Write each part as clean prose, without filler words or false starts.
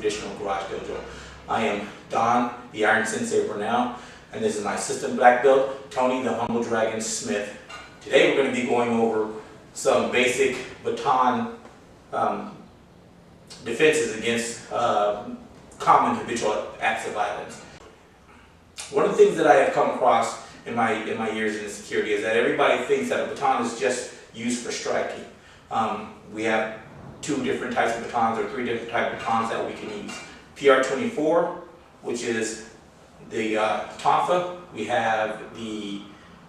traditional garage dojo. I am Don, the Iron Sensei Burnell, and this is my assistant black belt, Tony the Humble Dragon Smith. Today we're going to be going over some basic baton defenses against common habitual acts of violence. One of the things that I have come across in my years in security is that everybody thinks that a baton is just used for striking. We have two different types of batons, or three different types of batons that we can use. PR-24, which is the tonfa. We have the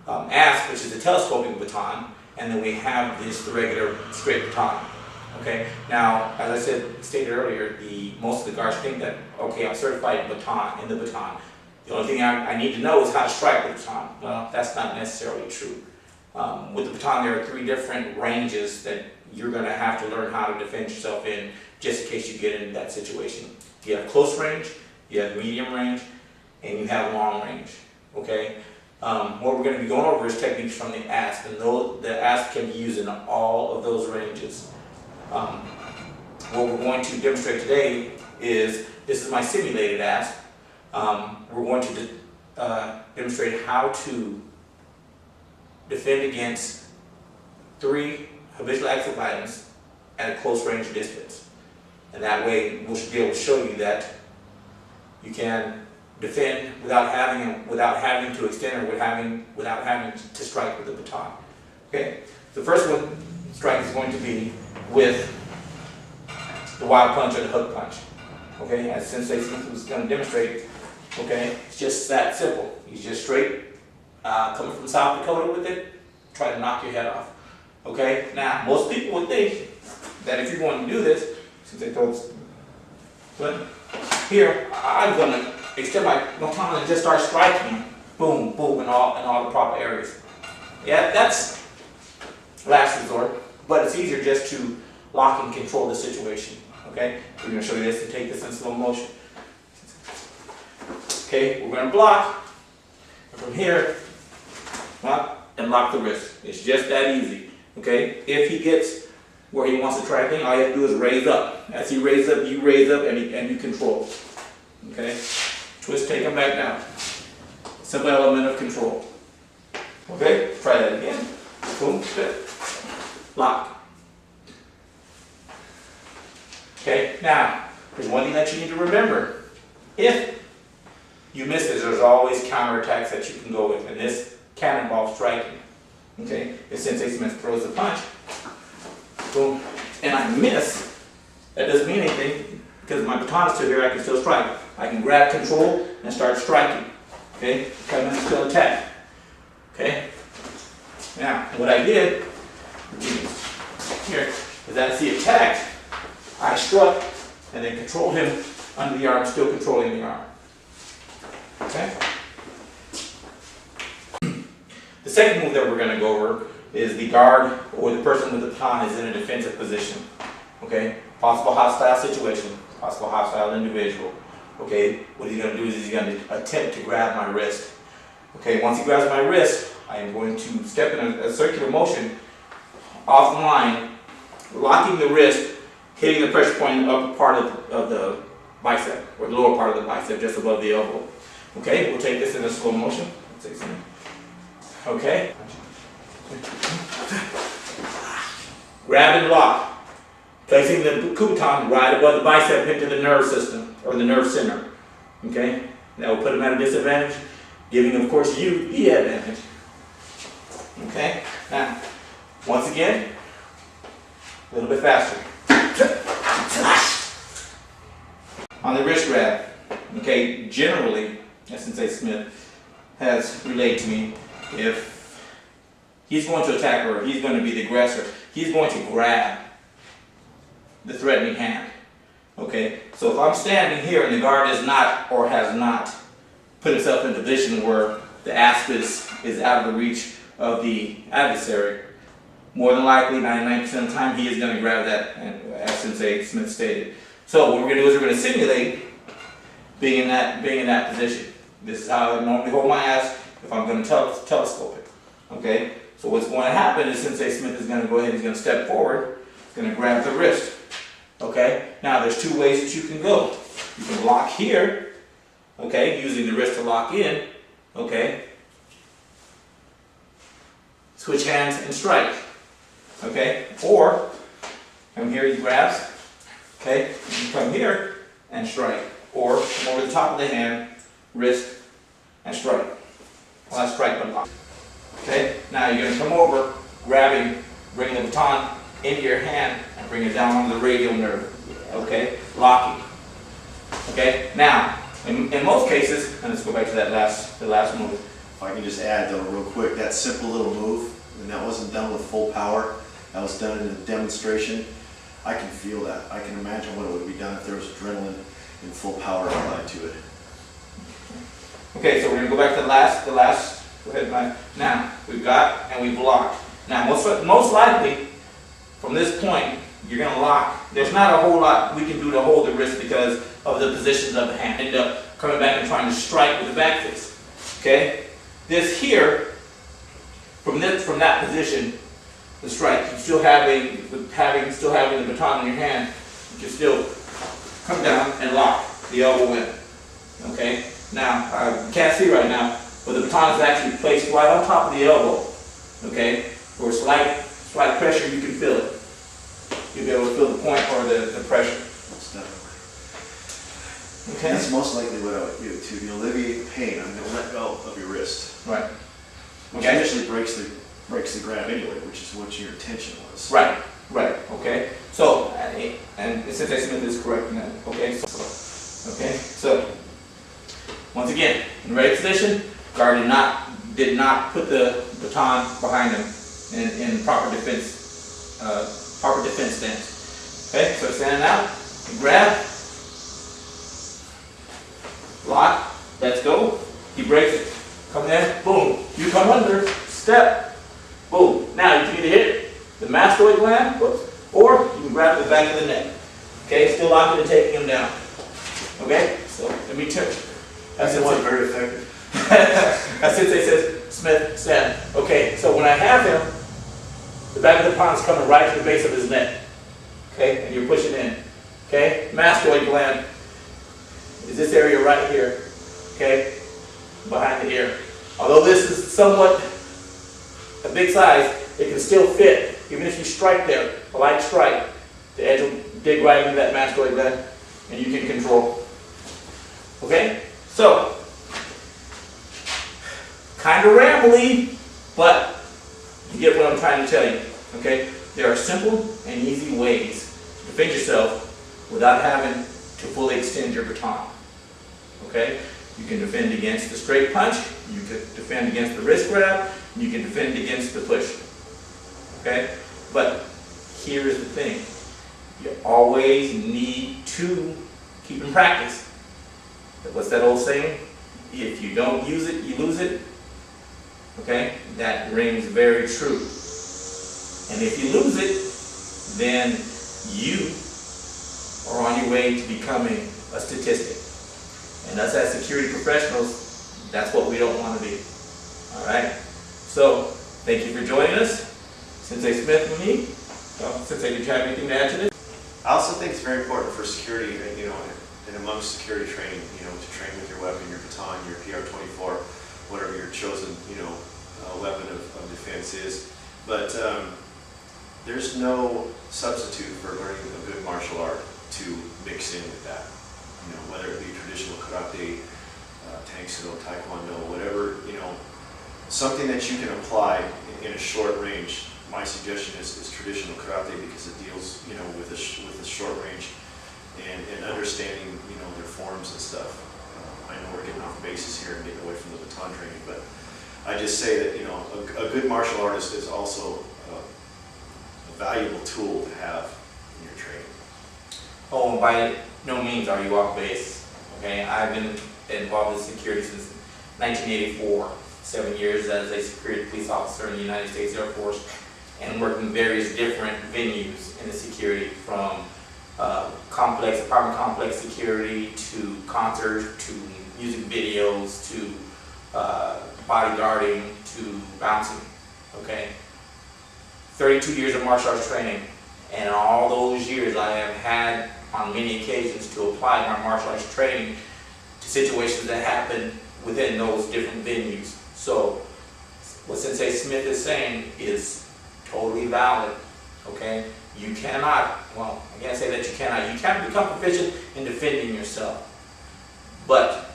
asp, which is the telescoping baton, and then we have the regular straight baton. Okay. Now, as I stated earlier, most of the guards think that okay, I'm certified in the baton. The only thing I need to know is how to strike with the baton. Well, that's not necessarily true. With the baton, there are three different ranges that you're going to have to learn how to defend yourself in, just in case you get into that situation. You have close range, you have medium range, and you have long range. Okay. What we're going to be going over is techniques from the asp, and the asp can be used in all of those ranges. What we're going to demonstrate today is, this is my simulated asp. We're going to demonstrate how to defend against 3 habitual acts of violence at a close range distance. And that way we'll be able to show you that you can defend without having to extend, or without having to strike with the baton. Okay? The first strike is going to be with the wild punch or the hook punch. Okay? As Sensei Smith was going to demonstrate, okay, it's just that simple. He's just straight coming from South Dakota with it, try to knock your head off. Okay? Now, most people would think that if you're going to do this, since they throw this, but here, I'm going to extend my baton and just start striking, boom, boom, in all the proper areas. Yeah, that's last resort, but it's easier just to lock and control the situation. Okay? We're going to show you this and take this in slow motion. Okay, we're going to block, and from here, and lock the wrist. It's just that easy. Okay, if he gets where he wants to try a thing, all you have to do is raise up. As he raises up, you raise up, and you control. Okay, twist, take him back down. Simple element of control. Okay, try that again. Boom, spit, lock. Okay, now, there's one thing that you need to remember. If you miss this, there's always counterattacks that you can go with, and this can involve striking. Okay, if Sensei Smith throws a punch, boom, and I miss, that doesn't mean anything, because my baton is still here, I can still strike. I can grab control and start striking. Okay, come in, still attack. Okay, now what I did here is as he attacked, I struck and then controlled him under the arm, still controlling the arm. Okay. The second move that we're going to go over is the guard or the person with the baton is in a defensive position. Okay. Possible hostile situation, possible hostile individual. Okay. What he's going to do is he's going to attempt to grab my wrist. Okay. Once he grabs my wrist, I am going to step in a circular motion off the line, locking the wrist, hitting the pressure point in the upper part of the bicep, or the lower part of the bicep, just above the elbow. Okay, we'll take this in a slow motion. Okay. Grab and lock. Placing the kubaton right above the bicep into the nerve system, or the nerve center. Okay? That will put him at a disadvantage, giving, of course, you the advantage. Okay? Now, once again, a little bit faster. On the wrist grab, okay, generally, as Sensei Smith has relayed to me, if he's going to attack or he's going to be the aggressor, he's going to grab the threatening hand. Okay, so if I'm standing here and the guard is not or has not put himself in a position where the asp is out of the reach of the adversary, more than likely, 99% of the time, he is going to grab that, as Sensei Smith stated. So what we're going to do is we're going to simulate being in that position. This is how I normally hold my asp if I'm going to telescope it. Okay? So what's going to happen is Sensei Smith is going to go ahead and he's going to step forward, he's going to grab the wrist. Okay? Now there's two ways that you can go. You can lock here, okay, using the wrist to lock in, okay. Switch hands and strike, okay. Or come here, he grabs, okay. You come here and strike, or come over the top of the hand, wrist, and strike. Well, that's strike but lock. Okay. Now you're going to come over, grabbing, bringing the baton into your hand and bring it down on the radial nerve. Okay, locking. Okay. Now, in most cases, and let's go back to that the last move. If I can just add though, real quick, that simple little move, and that wasn't done with full power. That was done in a demonstration. I can feel that. I can imagine what it would be done if there was adrenaline and full power applied to it. Okay, so we're going to go back to the last. Go ahead, Mike. Now we've got and we've locked. Now most likely, from this point, you're going to lock. There's not a whole lot we can do to hold the wrist because of the positions of the hand. End up coming back and trying to strike with the back fist. Okay, this here, from that position, the strike. You still having the baton in your hand, you can still come down and lock the elbow in. Okay. Now I can't see right now, but the baton is actually placed right on top of the elbow. Okay. For slight pressure, you can feel it. You'll be able to feel the point or the pressure. Most definitely. Okay. That's most likely what I would do to alleviate pain. I'm going to let go of your wrist. Right. Which Okay. initially breaks the grab anyway, which is what your intention was. Right. Right. Okay. So and since I Smith is correct in that. Okay. So once again, in ready position, guard did not put the baton behind him in proper defense stance. Okay, so standing out, you grab, lock, let's go. He breaks it. Come in, boom. You come under, step, boom. Now you can either hit the mastoid gland, or you can grab the back of the neck. Okay, still locking and taking him down. Okay, so let me turn. That's the one very effective. As Sensei says, Smith, stand. Okay, so when I have him, the back of the baton is coming right to the base of his neck. Okay, and you're pushing in. Okay, mastoid gland is this area right here. Okay, behind the ear. Although this is somewhat a big size, it can still fit. Even if you strike there, a light strike, the edge will dig right into that mastoid gland, and you can control. Okay? So, kind of rambly, but you get what I'm trying to tell you. Okay? There are simple and easy ways to defend yourself without having to fully extend your baton. Okay? You can defend against the straight punch, you can defend against the wrist grab, you can defend against the push. Okay? But here is the thing. You always need to keep in practice. What's that old saying? If you don't use it, you lose it. Okay? That rings very true. And if you lose it, then you are on your way to becoming a statistic. And us as security professionals, that's what we don't want to be. Alright? So, thank you for joining us. Sensei Smith and me. Sensei, did you have anything to add to this? I also think it's very important for security, and amongst security training, to train with your weapon, your baton, your PR-24, whatever your chosen, weapon of defense is. But there's no substitute for learning a good martial art to mix in with that. Whether it be traditional karate, taekwondo, taekwondo, whatever, something that you can apply in a short range. My suggestion is traditional karate because it deals, with a short range and understanding, their forms and stuff. I know we're getting off bases here and getting away from the baton training, but I just say that, a good martial artist is also a valuable tool to have in your training. Oh, by no means are you off base. Okay, I've been involved in security since 1984, 7 years as a security police officer in the United States Air Force, and worked in various different venues in the security, from apartment complex security to concerts to music videos to bodyguarding to bouncing. Okay, 32 years of martial arts training, and in all those years I have had on many occasions to apply my martial arts training to situations that happen within those different venues. So what Sensei Smith is saying is totally valid, okay? You cannot, well, I can't say that you cannot, you can become proficient in defending yourself, but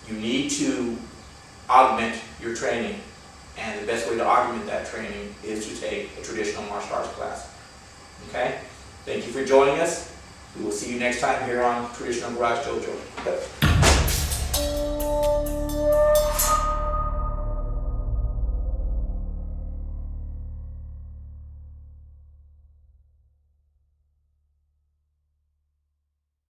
you need to augment your training, and the best way to augment that training is to take a traditional martial arts class, okay? Thank you for joining us. We will see you next time here on Traditional Garage Dojo.